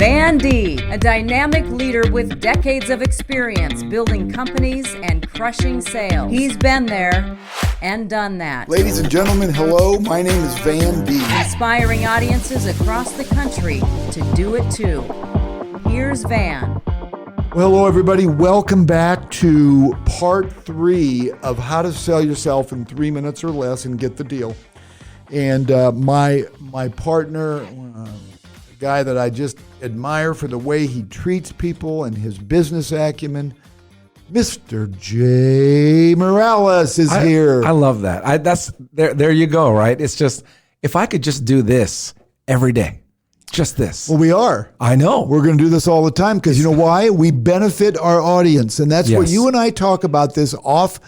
Van D, a dynamic leader with decades of experience building companies and crushing sales. He's been there and done that. Ladies and gentlemen, hello. My name is Van D. Inspiring audiences across the country to do it too. Here's Van. Well, hello, everybody. Welcome back to part 3 of how to sell yourself in 3 minutes or less and get the deal. And my partner, a guy that I just admire for the way he treats people and his business acumen, Mr. Jay Miralles is here. I love that. There you go, right? It's just, if I could just do this every day, just this. Well, we are. I know. We're going to do this all the time because you know why? We benefit our audience. And that's what you and I talk about this off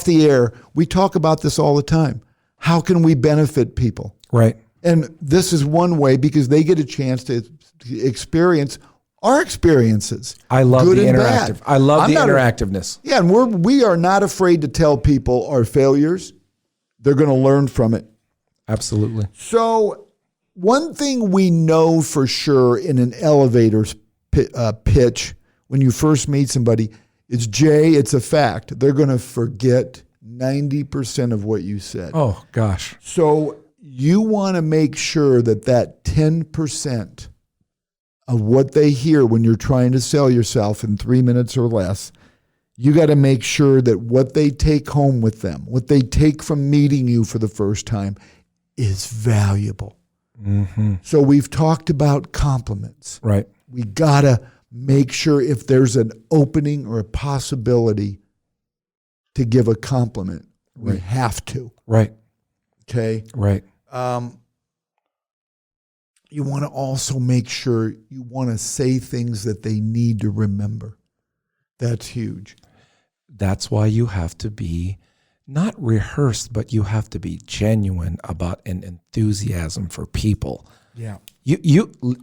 the air. We talk about this all the time. How can we benefit people? Right. And this is one way because they get a chance to experience our experiences. I love good the and interactive. bad. I love the interactiveness. Yeah, and we are not afraid to tell people our failures. They're going to learn from it. Absolutely. So one thing we know for sure in an elevator pitch when you first meet somebody is, Jay, it's a fact. They're going to forget 90% of what you said. Oh, gosh. So you want to make sure that 10% of what they hear when you're trying to sell yourself in 3 minutes or less, you got to make sure that what they take home with them, what they take from meeting you for the first time, is valuable. Mm-hmm. So we've talked about compliments. Right. We got to make sure if there's an opening or a possibility to give a compliment, we have to. Right. Okay? Right. You want to also make sure you want to say things that they need to remember. That's huge. That's why you have to be not rehearsed, but you have to be genuine about an enthusiasm for people. Yeah.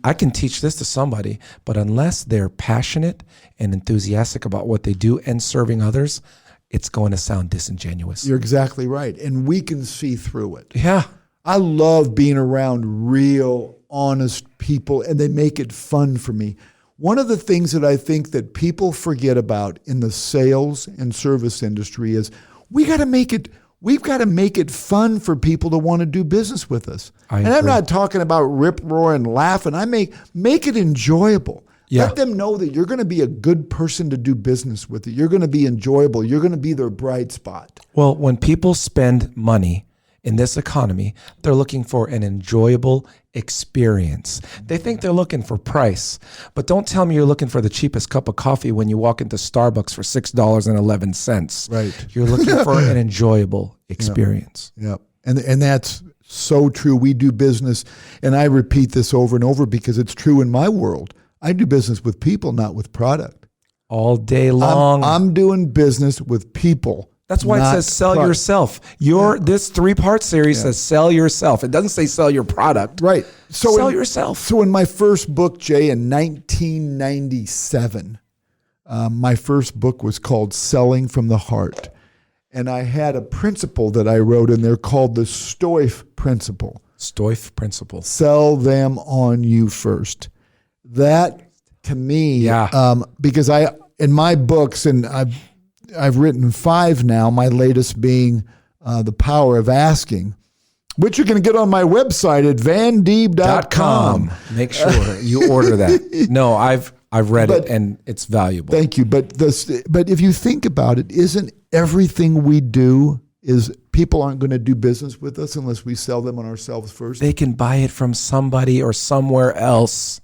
I can teach this to somebody, but unless they're passionate and enthusiastic about what they do and serving others, it's going to sound disingenuous. You're exactly right. And we can see through it. Yeah. I love being around real, honest people, and they make it fun for me. One of the things that I think that people forget about in the sales and service industry is we've got to make it fun for people to want to do business with us. I'm not talking about rip roaring laughing. I make it enjoyable. Yeah. Let them know that you're going to be a good person to do business with. You're going to be enjoyable. You're going to be their bright spot. Well, when people spend money in this economy, they're looking for an enjoyable experience. They think they're looking for price, but don't tell me you're looking for the cheapest cup of coffee when you walk into Starbucks for $6.11. Right. You're looking for an enjoyable experience. Yeah. And that's so true. We do business, and I repeat this over and over because it's true in my world. I do business with people, not with product. All day long. I'm doing business with people. That's why it says sell yourself. This 3-part series says sell yourself. It doesn't say sell your product. Right. So sell yourself. So in my first book, Jay, in 1997, my first book was called Selling from the Heart. And I had a principle that I wrote in there called the STOIF principle. STOIF principle. Sell them on you first. That, to me, because in my books, and I've written 5 now, my latest being The Power of Asking, which you're going to get on my website at vandeeb.com. Make sure you order that. No, I've read it, and it's valuable. Thank you. But if you think about it, isn't everything we do is people aren't going to do business with us unless we sell them on ourselves first? They can buy it from somebody or somewhere else.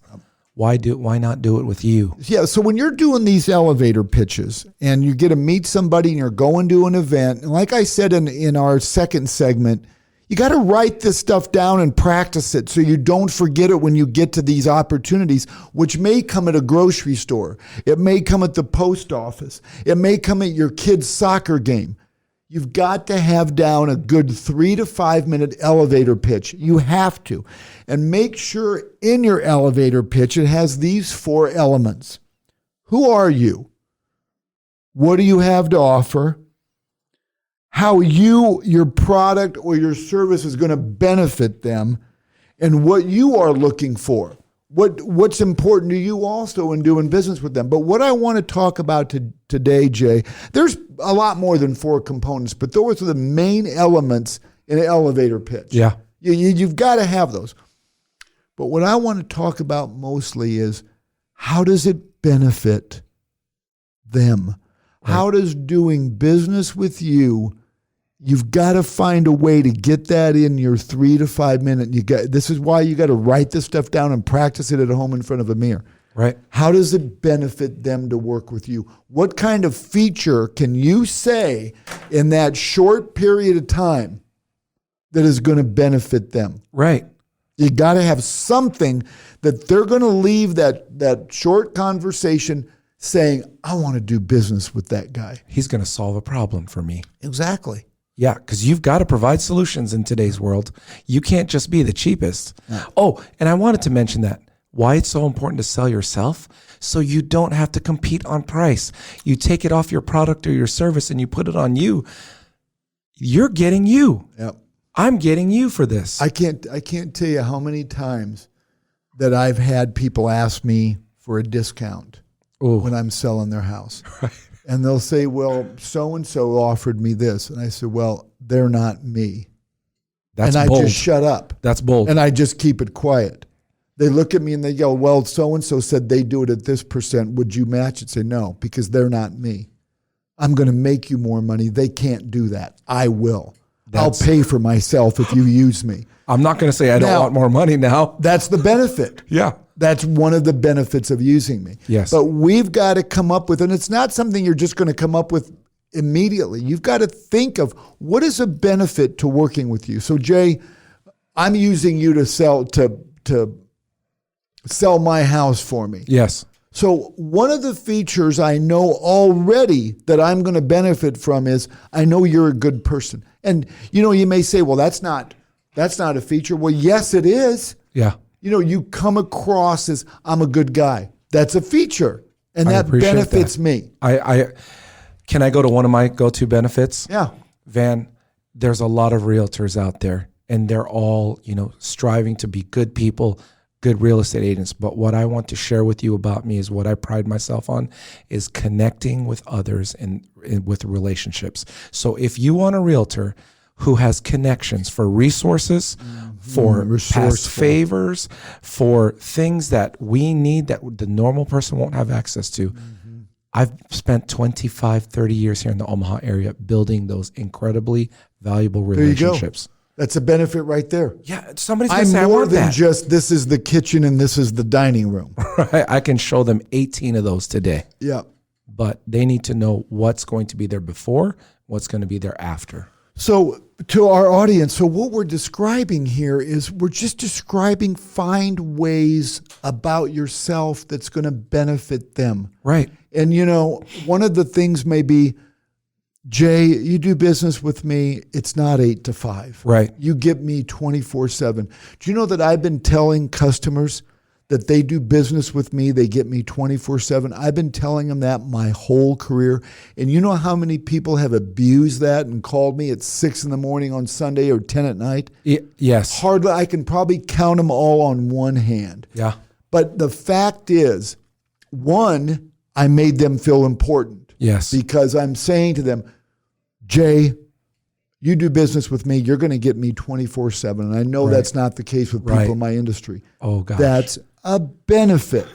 Why not do it with you? Yeah, so when you're doing these elevator pitches and you get to meet somebody and you're going to an event, and like I said in our second segment, you got to write this stuff down and practice it so you don't forget it when you get to these opportunities, which may come at a grocery store. It may come at the post office. It may come at your kid's soccer game. You've got to have down a good 3 to 5 minute elevator pitch. You have to. And make sure in your elevator pitch it has these 4 elements. Who are you? What do you have to offer? How your product or your service is going to benefit them, and what you are looking for. what's important to you also in doing business with them. But what I want to talk about today, Jay, there's a lot more than 4 components, but those are the main elements in an elevator pitch. Yeah. You've got to have those. But what I want to talk about mostly is how does it benefit them? Right. How does doing business with you've got to find a way to get that in your 3 to 5 minute. This is why you got to write this stuff down and practice it at home in front of a mirror. Right. How does it benefit them to work with you? What kind of feature can you say in that short period of time that is going to benefit them? Right. You got to have something that they're going to leave that short conversation saying, I want to do business with that guy. He's going to solve a problem for me. Exactly. Yeah, because you've got to provide solutions in today's world. You can't just be the cheapest. No. Oh, and I wanted to mention that. Why it's so important to sell yourself, so you don't have to compete on price. You take it off your product or your service and you put it on you. You're getting you. Yep. I'm getting you for this. I can't tell you how many times that I've had people ask me for a discount when I'm selling their house. Right. And they'll say, well, so-and-so offered me this. And I said, well, they're not me. That's and bold. I just shut up. That's bold. And I just keep it quiet. They look at me and they go, well, so-and-so said they do it at this percent. Would you match it? Say, no, because they're not me. I'm going to make you more money. They can't do that. I will. I'll pay for myself if you use me. I'm not going to say I don't want more money now. That's the benefit. Yeah. That's one of the benefits of using me. Yes. But we've got to come up with, and it's not something you're just going to come up with immediately. You've got to think of what is a benefit to working with you. So Jay, I'm using you to sell my house for me. Yes. So one of the features I know already that I'm going to benefit from is I know you're a good person. And you may say, well, that's not a feature. Well, yes, it is. Yeah. You come across as I'm a good guy. That's a feature. And that benefits me. Can I go to one of my go-to benefits? Yeah. Van, there's a lot of realtors out there and they're all, striving to be good people, good real estate agents. But what I want to share with you about me is what I pride myself on is connecting with others and with relationships. So if you want a realtor who has connections for resources, for past favors, for things that we need that the normal person won't have access to. Mm-hmm. I've spent 25, 30 years here in the Omaha area building those incredibly valuable relationships. That's a benefit right there. Yeah, somebody's going to say, I want that. I'm more than just this is the kitchen and this is the dining room. Right. I can show them 18 of those today. Yeah. But they need to know what's going to be there before, what's going to be there after. So to our audience, so what we're describing here is we're just describing find ways about yourself that's going to benefit them. Right. And, one of the things may be, Jay, you do business with me. It's not 8 to 5. Right. You get me 24/7. Do you know that I've been telling customers that they do business with me, they get me 24/7. I've been telling them that my whole career. And you know how many people have abused that and called me at 6 in the morning on Sunday or 10 at night? Yes. Hardly. I can probably count them all on one hand. Yeah. But the fact is, one, I made them feel important. Yes. Because I'm saying to them, Jay, you do business with me, you're going to get me 24/7. And I know that's not the case with people in my industry. Oh, gosh. That's a benefit.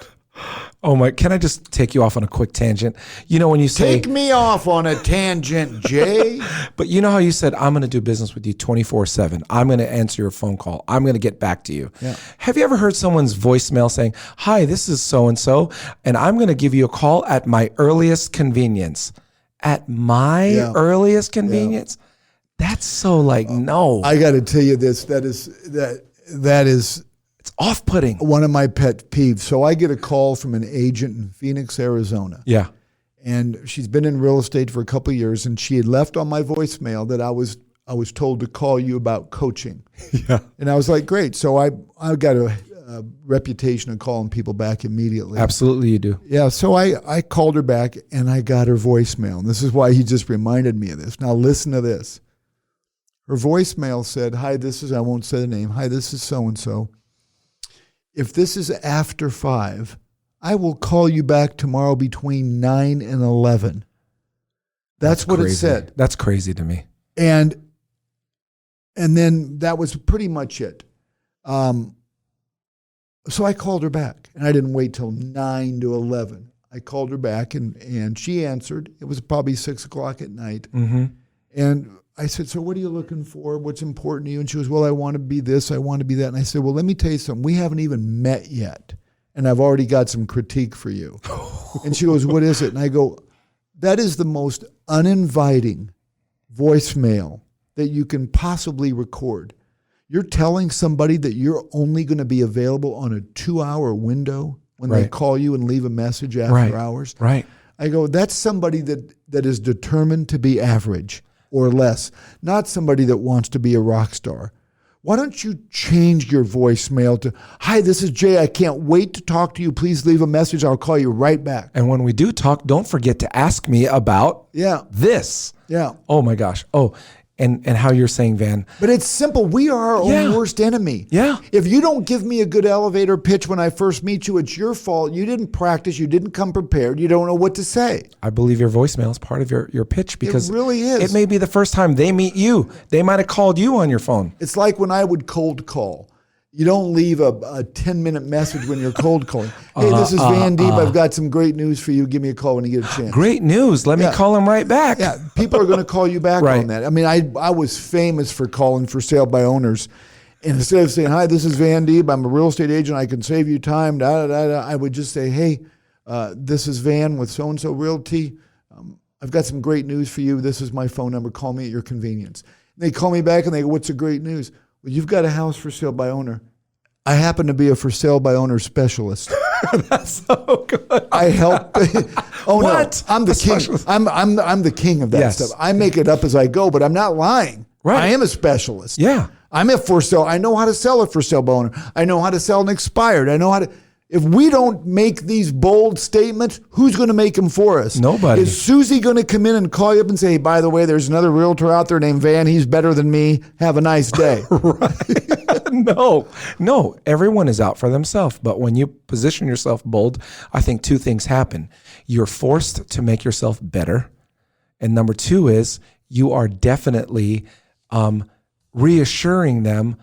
Oh, my. Can I just take you off on a quick tangent? When you say... Take me off on a tangent, Jay. But you know how you said, I'm going to do business with you 24/7. I'm going to answer your phone call. I'm going to get back to you. Yeah. Have you ever heard someone's voicemail saying, hi, this is so-and-so, and I'm going to give you a call at my earliest convenience? At my earliest convenience? Yeah. That's so no. I got to tell you this. That is it's off-putting. One of my pet peeves. So I get a call from an agent in Phoenix, Arizona. Yeah. And she's been in real estate for a couple of years, and she had left on my voicemail that I was told to call you about coaching. Yeah. And I was like, great. So I got a reputation of calling people back immediately. Absolutely you do. Yeah. So I called her back and I got her voicemail. And this is why he just reminded me of this. Now listen to this. Her voicemail said, hi, I won't say the name. Hi, this is so-and-so. if this is after 5, I will call you back tomorrow between 9 and 11. That's what crazy. it said. That's crazy to me. And then that was pretty much it. So I called her back, and I didn't wait till 9 to 11. I called her back, and she answered. It was probably 6 o'clock at night. Mm-hmm. And I said, so what are you looking for? What's important to you? And she goes, well, I want to be this. I want to be that. And I said, well, let me tell you something. We haven't even met yet, and I've already got some critique for you. And she goes, what is it? And I go, that is the most uninviting voicemail that you can possibly record. You're telling somebody that you're only going to be available on a 2-hour window when they call you and leave a message after hours. Right. I go, that's somebody that is determined to be average or less, not somebody that wants to be a rock star. Why don't you change your voicemail to, hi, this is Jay. I can't wait to talk to you. Please leave a message. I'll call you right back. And when we do talk, don't forget to ask me about this. Yeah. Oh my gosh. Oh, and how you're saying, Van. But it's simple. We are our own worst enemy. Yeah. If you don't give me a good elevator pitch when I first meet you, it's your fault. You didn't practice. You didn't come prepared. You don't know what to say. I believe your voicemail is part of your pitch because it really is. It may be the first time they meet you. They might have called you on your phone. It's like when I would cold call. You don't leave a 10-minute message when you're cold calling. Hey, this is Van Deep. I've got some great news for you. Give me a call when you get a chance. Great news. Let me call him right back. Yeah, people are going to call you back on that. I mean, I was famous for calling for sale by owners. And instead of saying, hi, this is Van Deep. I'm a real estate agent. I can save you time. I would just say, hey, this is Van with so-and-so Realty. I've got some great news for you. This is my phone number. Call me at your convenience. And they call me back and they go, what's the great news? Well, you've got a house for sale by owner. I happen to be a for sale by owner specialist. That's so good. I help. Oh what? No, I'm the king. I'm the king of that stuff. I make it up as I go, but I'm not lying. Right. I am a specialist. Yeah. I'm a for sale. I know how to sell a for sale by owner. I know how to sell an expired. I know how to. If we don't make these bold statements, who's going to make them for us? Nobody. Is Susie going to come in and call you up and say, hey, by the way, there's another realtor out there named Van. He's better than me. Have a nice day. No. Everyone is out for themselves. But when you position yourself bold, I think 2 things happen. You're forced to make yourself better. And number 2 is you are definitely reassuring them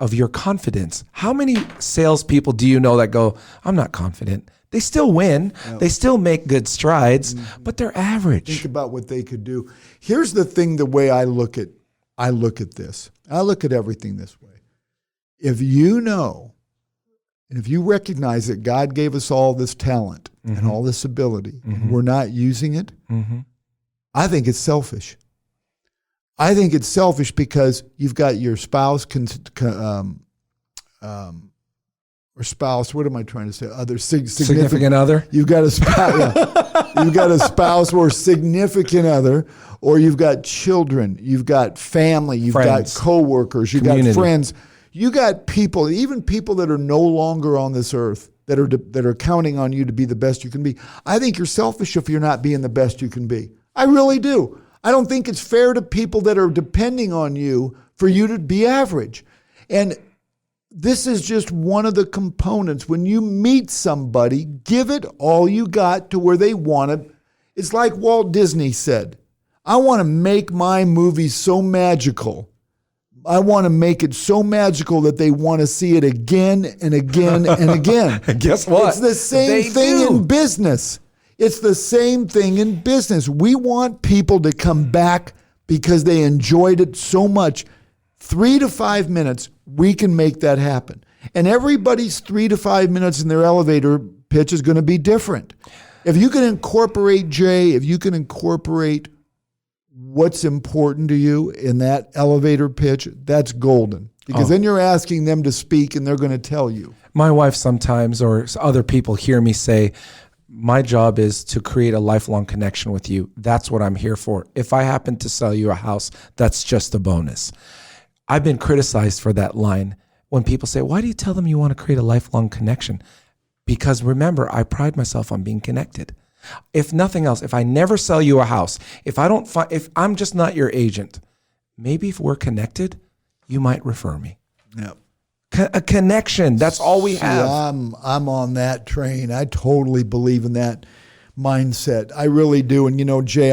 of your confidence. How many salespeople do you know that go, I'm not confident? They still win. Yep. They still make good strides, but they're average. Think about what they could do. Here's the thing, the way I look at this. I look at everything this way. If you know, and if you recognize that God gave us all this talent and all this ability, and we're not using it, I think it's selfish. I think it's selfish because you've got your spouse, or spouse. What am I trying to say? Other significant other. You've got a spouse. Yeah. You've got a spouse or significant other, or you've got children. You've got family. You've got coworkers. You've got friends. You got people, even people that are no longer on this earth, that are counting on you to be the best you can be. I think you're selfish if you're not being the best you can be. I really do. I don't think it's fair to people that are depending on you for you to be average. And this is just one of the components. When you meet somebody, give it all you got to where they want it. It's like Walt Disney said, I want to make my movies so magical. I want to make it so magical that they want to see it again and again and again. And guess what? It's the same thing in business. It's the same thing in business. We want people to come back because they enjoyed it so much. 3 to 5 minutes, we can make that happen. And everybody's 3 to 5 minutes in their elevator pitch is going to be different. If you can incorporate, Jay, what's important to you in that elevator pitch, that's golden. Because then you're asking them to speak and they're going to tell you. My wife sometimes, or other people hear me say, my job is to create a lifelong connection with you. That's what I'm here for. If I happen to sell you a house, that's just a bonus. I've been criticized for that line when people say, why do you tell them you want to create a lifelong connection? Because remember, I pride myself on being connected. If nothing else, if I never sell you a house, if I'm just not your agent, maybe if we're connected, you might refer me. Yep. A connection. That's all we have. I'm on that train. I totally believe in that mindset. I really do. And Jay,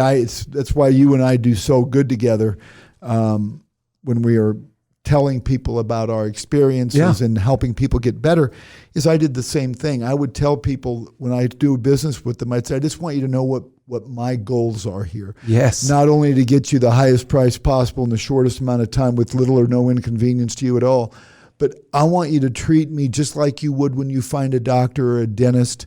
that's why you and I do so good together when we are telling people about our experiences and helping people get better. Is I did the same thing. I would tell people when I do business with them, I'd say, I just want you to know what my goals are here. Yes. Not only to get you the highest price possible in the shortest amount of time with little or no inconvenience to you at all, but I want you to treat me just like you would when you find a doctor or a dentist.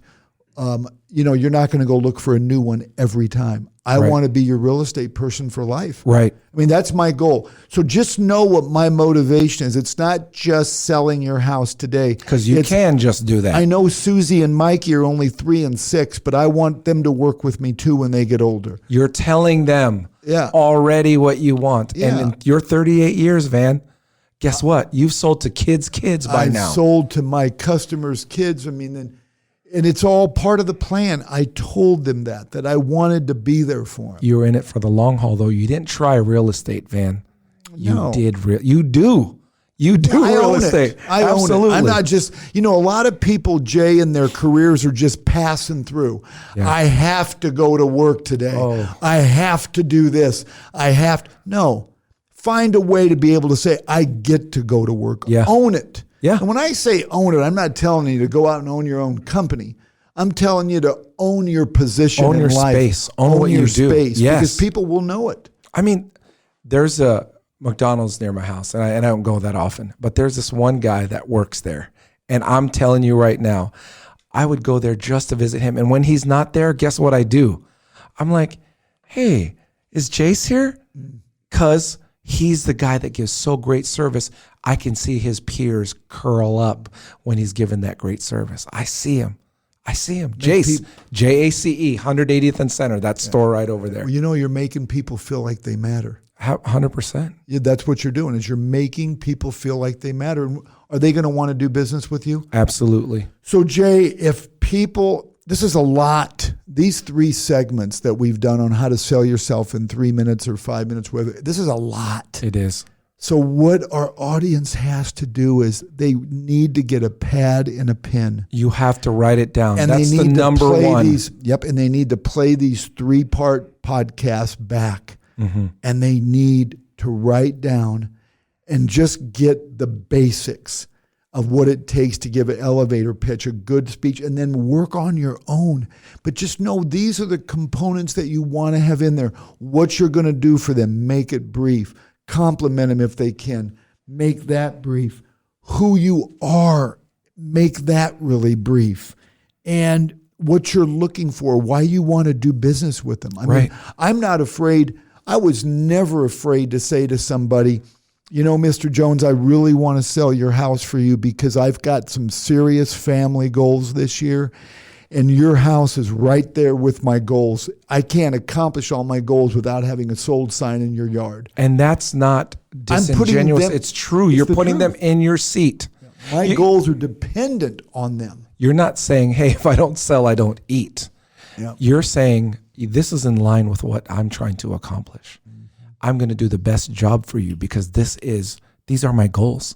You're not going to go look for a new one every time. I want to be your real estate person for life. Right. I mean, that's my goal. So just know what my motivation is. It's not just selling your house today. Because you can just do that. I know Susie and Mikey are only 3 and 6, but I want them to work with me too when they get older. You're telling them already what you want. Yeah. And in your 38 years, Van, guess what? You've sold to kids by now. I've sold to my customers' kids. I mean, and it's all part of the plan. I told them that I wanted to be there for them. You were in it for the long haul, though. You didn't try real estate, Van. No. You do. You do real estate. I Absolutely. own it. I'm not just, a lot of people, Jay, in their careers are just passing through. Yeah. I have to go to work today. Oh. I have to do this. No. Find a way to be able to say, I get to go to work. Yeah. Own it. Yeah. And when I say own it, I'm not telling you to go out and own your own company. I'm telling you to own your position in life. Own your space. Own what your you do. Space, yes. Because people will know it. I mean, there's a McDonald's near my house, and I don't go that often, but there's this one guy that works there. And I'm telling you right now, I would go there just to visit him. And when he's not there, guess what I do? I'm like, hey, is Jace here? Because he's the guy that gives so great service. I can see his peers curl up when he's given that great service. I see him. Jace, Jace, 180th and Center, that store right over there. Well, you're making people feel like they matter. 100%. Yeah, that's what you're doing, is you're making people feel like they matter. Are they going to want to do business with you? Absolutely. So, Jay, this is a lot. These 3 segments that we've done on how to sell yourself in 3 minutes or 5 minutes, whatever, this is a lot. It is. So what our audience has to do is they need to get a pad and a pen. You have to write it down. And that's they need the number one. And they need to play these 3-part podcasts back. Mm-hmm. And they need to write down and just get the basics of what it takes to give an elevator pitch, a good speech, and then work on your own. But just know these are the components that you want to have in there. What you're going to do for them, make it brief. Compliment them if they can. Make that brief. Who you are, make that really brief. And what you're looking for, why you want to do business with them. I mean, I'm not afraid. I was never afraid to say to somebody, Mr. Jones, I really want to sell your house for you because I've got some serious family goals this year. And your house is right there with my goals. I can't accomplish all my goals without having a sold sign in your yard. And that's not disingenuous. It's true. You're putting them in your seat. My goals are dependent on them. You're not saying, hey, if I don't sell, I don't eat. Yeah. You're saying, this is in line with what I'm trying to accomplish. I'm going to do the best job for you because these are my goals.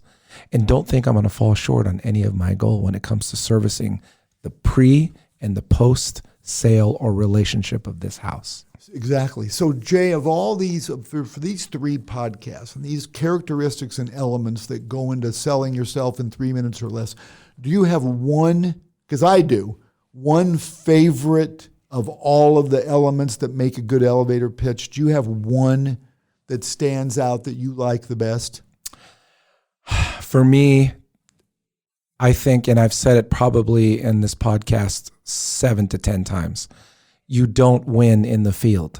And don't think I'm going to fall short on any of my goal when it comes to servicing the pre and the post sale or relationship of this house. Exactly. So Jay, of all these, for these 3 podcasts and these characteristics and elements that go into selling yourself in 3 minutes or less, do you have one, because I do, one favorite of all of the elements that make a good elevator pitch? Do you have one that stands out that you like the best? For me, I think, and I've said it probably in this podcast 7 to 10 times, you don't win in the field.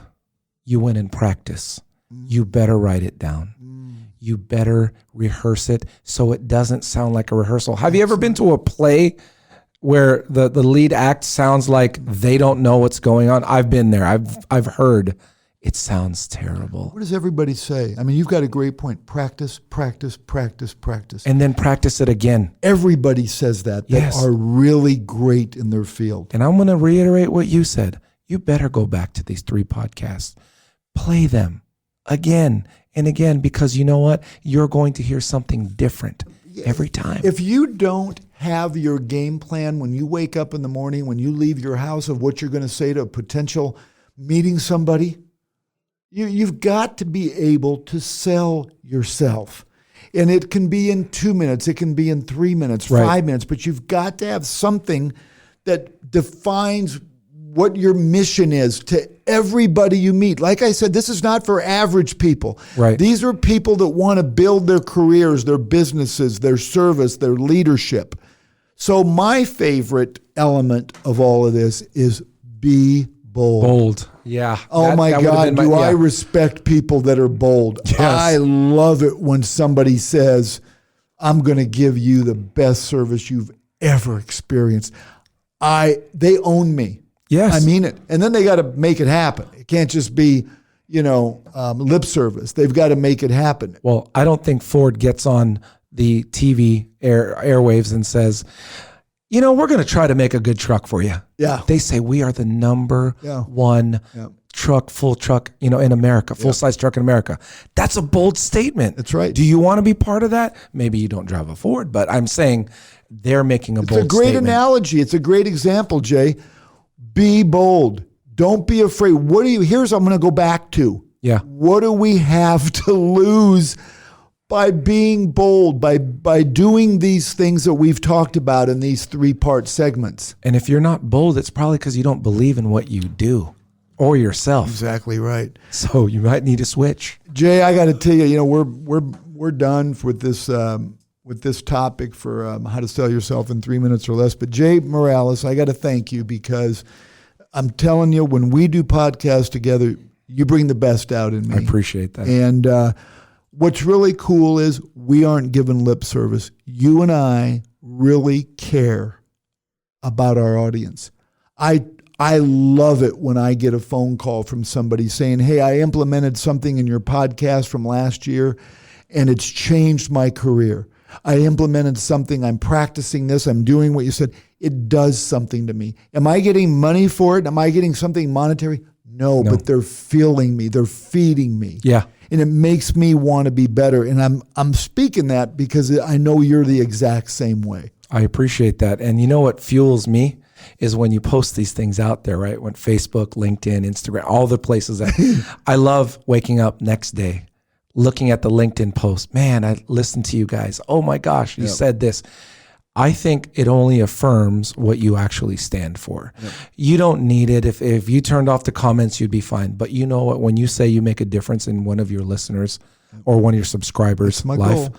You win in practice. You better write it down. You better rehearse it so it doesn't sound like a rehearsal. Have you ever been to a play where the lead act sounds like they don't know what's going on? I've been there. I've heard. It sounds terrible. What does everybody say? I mean, you've got a great point. Practice, practice, practice, practice. And then practice it again. Everybody says that are really great in their field. And I'm going to reiterate what you said. You better go back to these 3 podcasts. Play them again and again, because you know what? You're going to hear something different every time. If you don't have your game plan when you wake up in the morning, when you leave your house of what you're going to say to a potential meeting somebody, you've got to be able to sell yourself. And it can be in 2 minutes, it can be in 3 minutes, Right. 5 minutes, but you've got to have something that defines what your mission is to everybody you meet. Like I said, this is not for average people. Right. These are people that want to build their careers, their businesses, their service, their leadership. So my favorite element of all of this is be bold. Bold. Yeah. Oh my would've God, been do I respect people that are bold. Yes. I love it when somebody says, I'm going to give you the best service you've ever experienced. They own me. Yes. I mean it. And then they got to make it happen. It can't just be, lip service. They've got to make it happen. Well, I don't think Ford gets on the TV airwaves and says, we're going to try to make a good truck for you. Yeah. They say we are the number one full truck, in America, full-size truck in America. That's a bold statement. That's right. Do you want to be part of that? Maybe you don't drive a Ford, but I'm saying they're making a bold statement. It's a great analogy. It's a great example, Jay. Be bold. Don't be afraid. Here's what I'm going to go back to. Yeah. What do we have to lose by being bold, by doing these things that we've talked about in these 3-part segments? And if you're not bold, it's probably because you don't believe in what you do or yourself. Exactly right. So you might need to switch. Jay, I got to tell you, we're done with this topic for how to sell yourself in 3 minutes or less. But Jay Miralles, I got to thank you because I'm telling you, when we do podcasts together, you bring the best out in me. I appreciate that. And what's really cool is we aren't giving lip service. You and I really care about our audience. I love it when I get a phone call from somebody saying, hey, I implemented something in your podcast from last year and it's changed my career. I implemented something, I'm practicing this, I'm doing what you said. It does something to me. Am I getting money for it? Am I getting something monetary? No, but they're feeling me. They're feeding me. Yeah. And it makes me want to be better. And I'm speaking that because I know you're the exact same way. I appreciate that. And you know what fuels me is when you post these things out there, right? When Facebook, LinkedIn, Instagram, all the places that I love waking up next day, looking at the LinkedIn post. Man, I listened to you guys. Oh my gosh, you said this. I think it only affirms what you actually stand for. Yep. You don't need it. If you turned off the comments, you'd be fine. But you know what? When you say you make a difference in one of your listeners or one of your subscribers' life,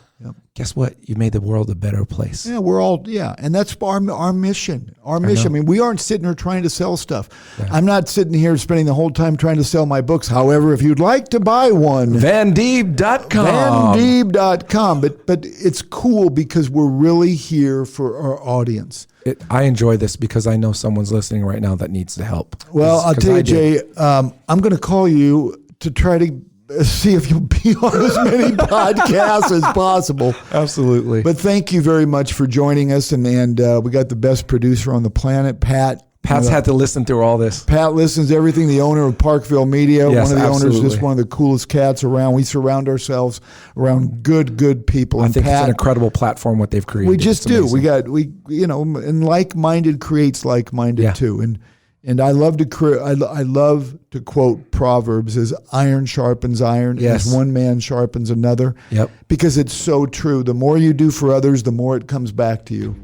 guess what? You made the world a better place. Yeah, and that's our mission. Our mission. I mean, we aren't sitting here trying to sell stuff. Yeah. I'm not sitting here spending the whole time trying to sell my books. However, if you'd like to buy one, vandeeb.com. Vandeeb.com. But it's cool because we're really here for our audience. I enjoy this because I know someone's listening right now that needs the help. Well, I'll tell you, Jay, I'm going to call you to try to see if you'll be on as many podcasts as possible. Absolutely. But thank you very much for joining us. And we got the best producer on the planet, Pat. Pat's had to listen through all this. Pat listens to everything, the owner of Parkville Media. Yes, one of the absolutely. owners, just one of the coolest cats around. We surround ourselves around good people. I and think Pat, it's an incredible platform what they've created. We just do. Amazing. And like-minded creates like-minded too. And I love to quote Proverbs as iron sharpens iron, as one man sharpens another. Yep. Because it's so true. The more you do for others, the more it comes back to you.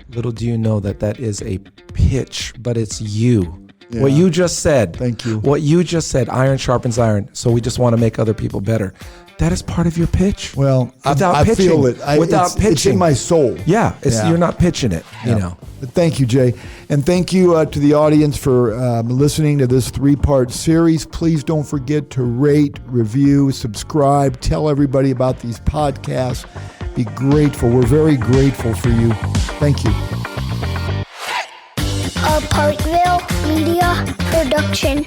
Little do you know that is a pitch, but it's you. Yeah. What you just said. Thank you. What you just said, iron sharpens iron. So we just want to make other people better. That is part of your pitch. Well, I feel it. It's in my soul. Yeah, you're not pitching it, you know. But thank you, Jay. And thank you to the audience for listening to this 3-part series. Please don't forget to rate, review, subscribe, tell everybody about these podcasts. Be grateful. We're very grateful for you. Thank you. A Parkville Media Production.